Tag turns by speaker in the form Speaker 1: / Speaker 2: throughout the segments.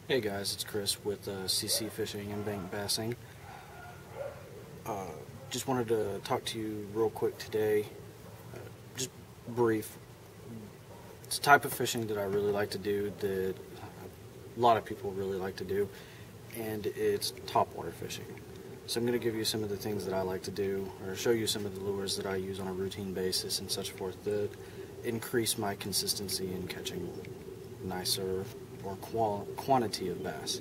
Speaker 1: Hey guys, it's Chris with CC Fishing and Bank Bassing. Just wanted to talk to you real quick today, just brief. It's a type of fishing that I really like to do, that a lot of people really like to do, and it's topwater fishing. So I'm going to give you some of the things that I like to do, or show you some of the lures that I use on a routine basis and such forth that increase my consistency in catching nicer or quantity of bass.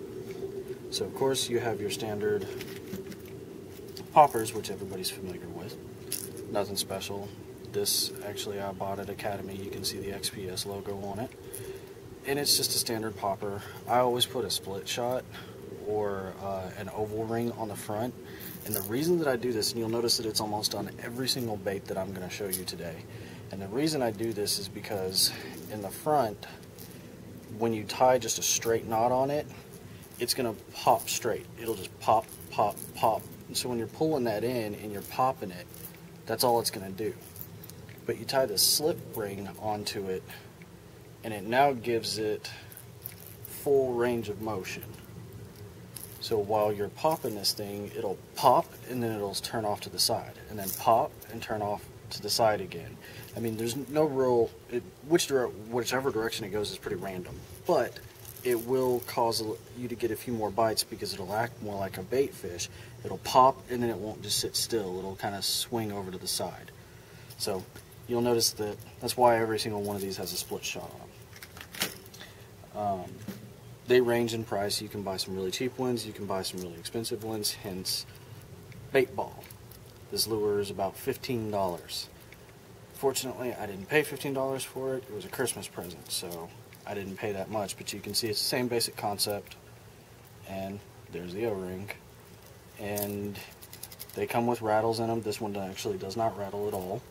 Speaker 1: So of course you have your standard poppers, which everybody's familiar with. Nothing special. This actually I bought at Academy. You can see the XPS logo on it, and it's just a standard popper. I always put a split shot or an oval ring on the front, and the reason that I do this, and you'll notice that it's almost on every single bait that I'm going to show you today, and the reason I do this is because in the front, when you tie just a straight knot on it, it's going to pop straight. It'll just pop, pop, pop. And so when you're pulling that in and you're popping it, that's all it's going to do. But you tie the slip ring onto it, and it now gives it full range of motion. So while you're popping this thing, it'll pop and then it'll turn off to the side, and then pop and turn off to the side again. I mean, there's no real, whichever direction it goes is pretty random, but it will cause you to get a few more bites because it'll act more like a bait fish. It'll pop and then it won't just sit still. It'll kind of swing over to the side. So you'll notice that that's why every single one of these has a split shot on them. They range in price. You can buy some really cheap ones, you can buy some really expensive ones, hence Baitball. This lure is about $15. Fortunately, I didn't pay $15 for it. It was a Christmas present, so I didn't pay that much. But you can see it's the same basic concept. And there's the O-ring. And they come with rattles in them. This one actually does not rattle at all.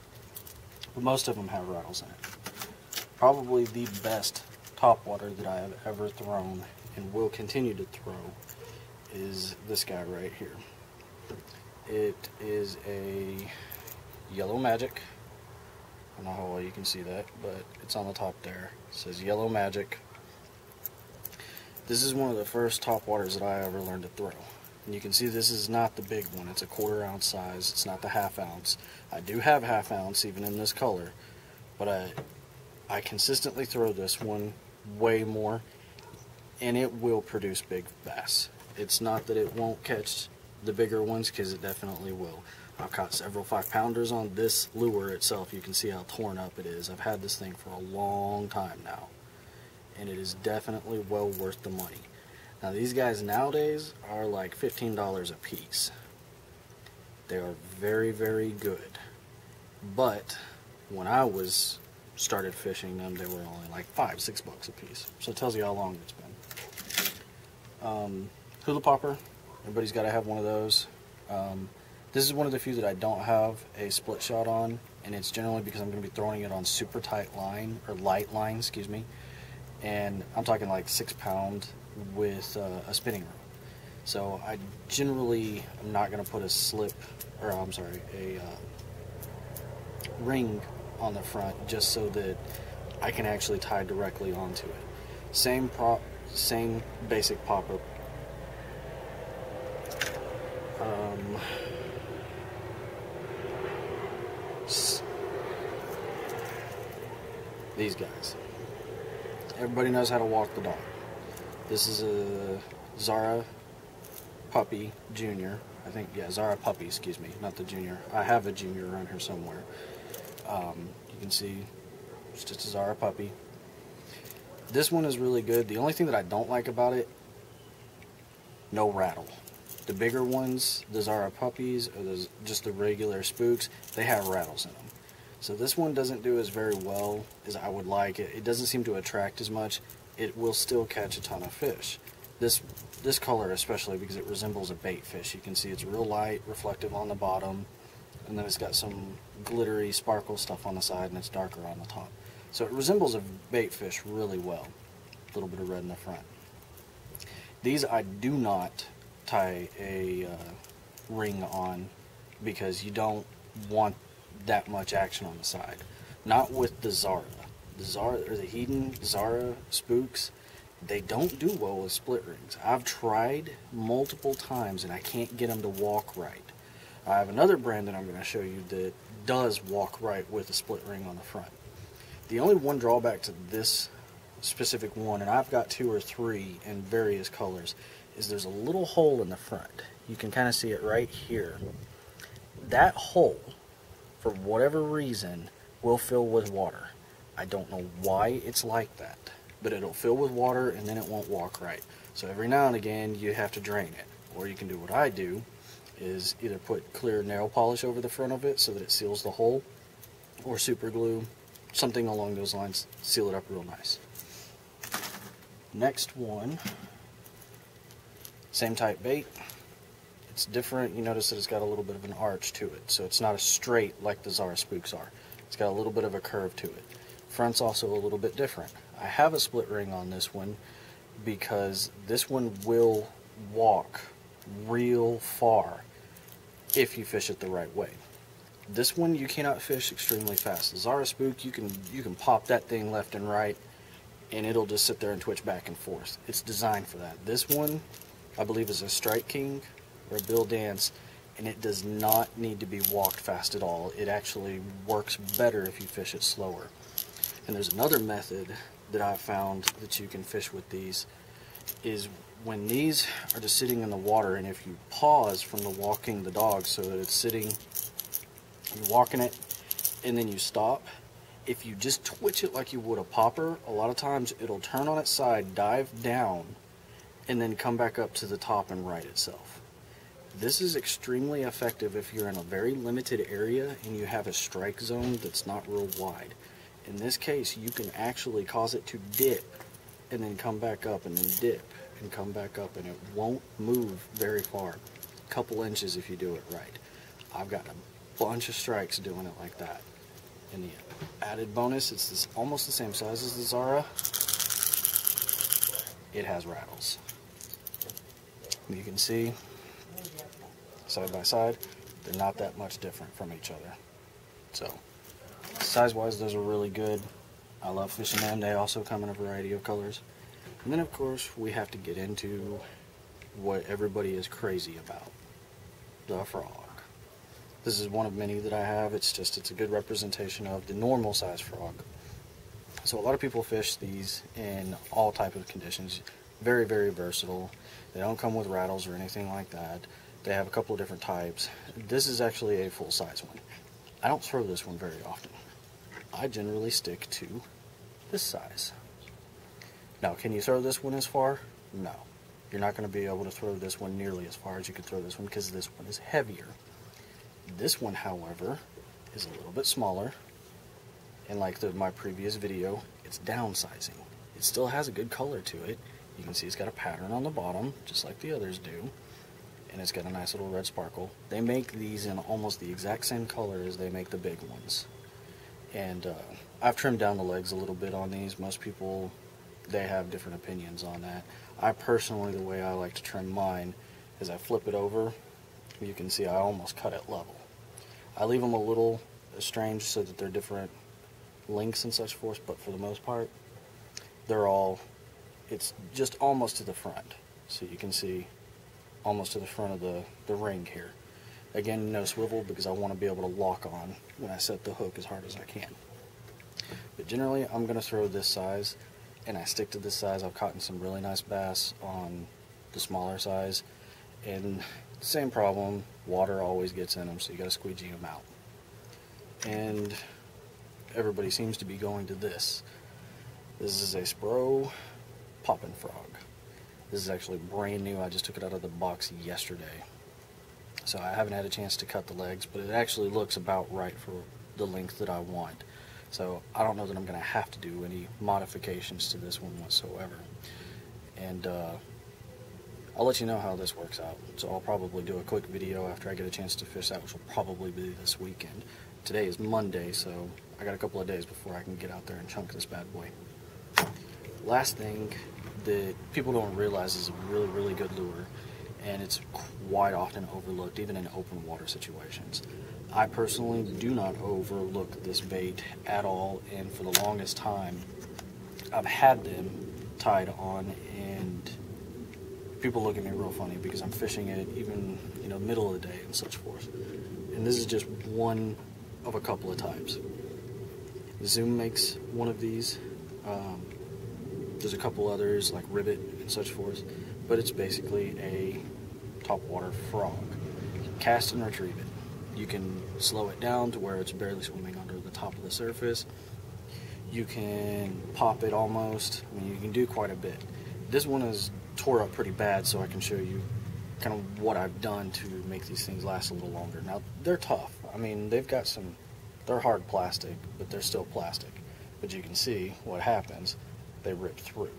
Speaker 1: But most of them have rattles in it. Probably the best topwater that I have ever thrown and will continue to throw is this guy right here. It is a Yellow Magic. I don't know how well you can see that, but it's on the top there. It says Yellow Magic. This is one of the first topwaters that I ever learned to throw. And you can see this is not the big one. It's a 1/4 ounce size. It's not the 1/2 ounce. I do have 1/2 ounce even in this color, but I consistently throw this one way more, and it will produce big bass. It's not that it won't catch the bigger ones, because it definitely will. I've caught several 5-pounders on this lure itself. You can see how torn up it is. I've had this thing for a long time now, and it is definitely well worth the money. Now these guys nowadays are like $15 a piece. They are very, very good, but when I started fishing them, they were only like $5-6 a piece. So it tells you how long it's been. Hula Popper. Everybody's got to have one of those. This is one of the few that I don't have a split shot on, and it's generally because I'm going to be throwing it on super tight line, or light line, excuse me. And I'm talking like 6 pound with a spinning reel. So I generally am not going to put a ring on the front, just so that I can actually tie directly onto it. Same basic popper. These guys. Everybody knows how to walk the dog. This is a Zara Puppy Junior. I think, yeah, Zara Puppy, excuse me, not the Junior. I have a Junior around here somewhere. You can see it's just a Zara Puppy. This one is really good. The only thing that I don't like about it, no rattle. The bigger ones, the Zara Puppies, or just the regular spooks, they have rattles in them. So this one doesn't do as very well as I would like. It doesn't seem to attract as much. It will still catch a ton of fish. This color especially, because it resembles a bait fish. You can see it's real light, reflective on the bottom, and then it's got some glittery sparkle stuff on the side, and it's darker on the top. So it resembles a bait fish really well. A little bit of red in the front. These I do not tie a ring on, because you don't want that much action on the side. Not with the Zara. The Zara, or the Hedon Zara spooks, They don't do well with split rings. I've tried multiple times and I can't get them to walk right. I have another brand that I'm going to show you that does walk right with a split ring on the front. The only one drawback to this specific one, and I've got 2 or 3 in various colors, is there's a little hole in the front. You can kind of see it right here. That hole, for whatever reason, will fill with water. I don't know why it's like that, but it'll fill with water and then it won't walk right. So every now and again you have to drain it. Or you can do what I do, is either put clear nail polish over the front of it so that it seals the hole, or super glue, something along those lines, seal it up real nice. Next one, same type bait. It's different. You notice that it's got a little bit of an arch to it, so it's not a straight like the Zara Spooks are. It's got a little bit of a curve to it. Front's also a little bit different. I have a split ring on this one because this one will walk real far if you fish it the right way. This one you cannot fish extremely fast. The Zara Spook, you can pop that thing left and right and it'll just sit there and twitch back and forth. It's designed for that. This one, I believe, is a Strike King or a Bill Dance, and it does not need to be walked fast at all. It actually works better if you fish it slower. And there's another method that I've found that you can fish with these, is when these are just sitting in the water, and if you pause from the walking the dog so that it's sitting, you're walking it, and then you stop, if you just twitch it like you would a popper, a lot of times it'll turn on its side, dive down, and then come back up to the top and right itself. This is extremely effective if you're in a very limited area and you have a strike zone that's not real wide. In this case, you can actually cause it to dip and then come back up and then dip and come back up, and it won't move very far. A couple inches if you do it right. I've got a bunch of strikes doing it like that. And the added bonus, it's almost the same size as the Zara. It has rattles. You can see, side by side, they're not that much different from each other. So, size-wise, those are really good. I love fishing them. They also come in a variety of colors. And then, of course, we have to get into what everybody is crazy about, the frog. This is one of many that I have. It's a good representation of the normal size frog. So a lot of people fish these in all types of conditions. Very, very versatile. They don't come with rattles or anything like that. They have a couple of different types. This is actually a full-size one. I don't throw this one very often. I generally stick to this size. Now, can you throw this one as far? No. You're not going to be able to throw this one nearly as far as you could throw this one because this one is heavier. This one, however, is a little bit smaller, and like my previous video, it's downsizing. It still has a good color to it. You can see it's got a pattern on the bottom, just like the others do, and it's got a nice little red sparkle. They make these in almost the exact same color as they make the big ones. And I've trimmed down the legs a little bit on these. Most people, they have different opinions on that. I personally, the way I like to trim mine is I flip it over. You can see I almost cut it level. I leave them a little estranged so that they're different lengths and such forth, but for the most part, it's just almost to the front. So you can see almost to the front of the ring here. Again, no swivel because I want to be able to lock on when I set the hook as hard as I can. But generally, I'm going to throw this size, and I stick to this size. I've caught some really nice bass on the smaller size, and same problem, water always gets in them, so you got to squeegee them out. And everybody seems to be going to this. This is a Spro Poppin' Frog. This is actually brand new. I just took it out of the box yesterday. So I haven't had a chance to cut the legs, but it actually looks about right for the length that I want. So I don't know that I'm going to have to do any modifications to this one whatsoever. And I'll let you know how this works out. So I'll probably do a quick video after I get a chance to fish that, which will probably be this weekend. Today is Monday, so I got a couple of days before I can get out there and chunk this bad boy. Last thing that people don't realize is a really, really good lure, and it's quite often overlooked, even in open water situations. I personally do not overlook this bait at all, and for the longest time, I've had them tied on, and people look at me real funny because I'm fishing it even, you know, middle of the day and such forth. And this is just one of a couple of types. Zoom makes one of these. There's a couple others like Ribbit and such forth, but it's basically a topwater frog. Cast and retrieve it. You can slow it down to where it's barely swimming under the top of the surface. You can pop it almost. I mean, you can do quite a bit. This one is tore up pretty bad, so I can show you kind of what I've done to make these things last a little longer. Now, they're tough. I mean, they've got some, they're hard plastic, but they're still plastic. But you can see what happens. They rip through.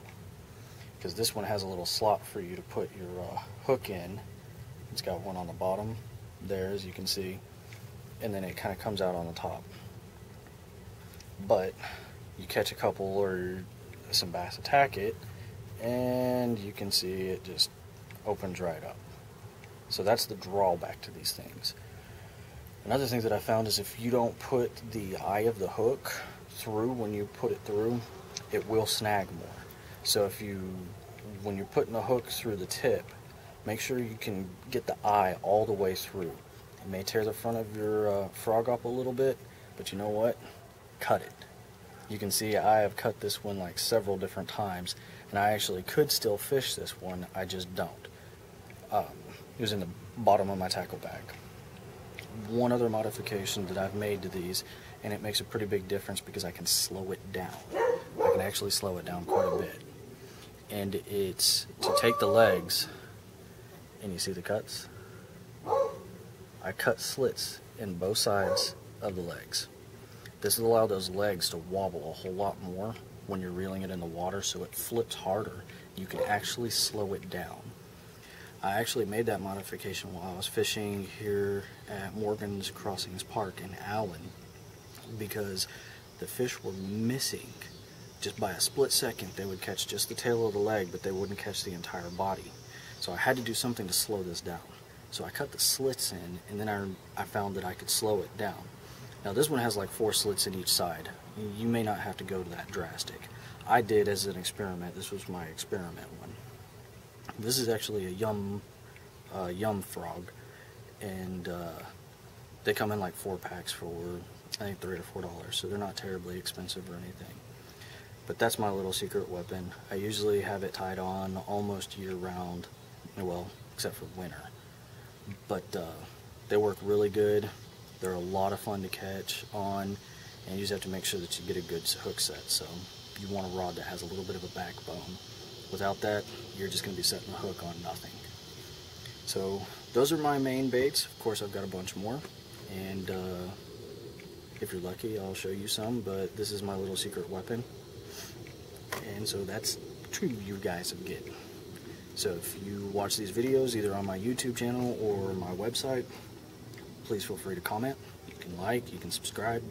Speaker 1: Because this one has a little slot for you to put your hook in. It's got one on the bottom there, as you can see, and then it kind of comes out on the top. But you catch a couple or some bass attack it, and you can see it just opens right up. So that's the drawback to these things. Another thing that I found is if you don't put the eye of the hook through when you put it through, it will snag more. So if you, when you're putting the hook through the tip, make sure you can get the eye all the way through. It may tear the front of your frog up a little bit, but you know what? Cut it. You can see I have cut this one like several different times, and I actually could still fish this one, I just don't. It was in the bottom of my tackle bag. One other modification that I've made to these, and it makes a pretty big difference because I can slow it down. I can actually slow it down quite a bit. And it's to take the legs, and you see the cuts? I cut slits in both sides of the legs. This will allow those legs to wobble a whole lot more when you're reeling it in the water, so it flips harder. You can actually slow it down. I actually made that modification while I was fishing here at Morgan's Crossings Park in Allen, because the fish were missing. Just by a split second, they would catch just the tail of the leg, but they wouldn't catch the entire body. So I had to do something to slow this down. So I cut the slits in, and then I found that I could slow it down. Now this one has like 4 slits in each side. You may not have to go to that drastic. I did as an experiment. This was my experiment one. This is actually a yum frog, and they come in like 4 packs for I think $3 or $4, so they're not terribly expensive or anything. But that's my little secret weapon. I usually have it tied on almost year-round, well, except for winter. But they work really good. They're a lot of fun to catch on, and you just have to make sure that you get a good hook set. So you want a rod that has a little bit of a backbone. Without that, you're just going to be setting the hook on nothing. So those are my main baits. Of course, I've got a bunch more, and if you're lucky, I'll show you some, but this is my little secret weapon. And so that's 2 you guys have get. So if you watch these videos either on my YouTube channel or my website, please feel free to comment. You can like, you can subscribe.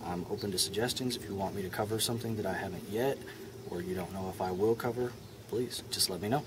Speaker 1: I'm open to suggestions. If you want me to cover something that I haven't yet, or you don't know if I will cover, please just let me know.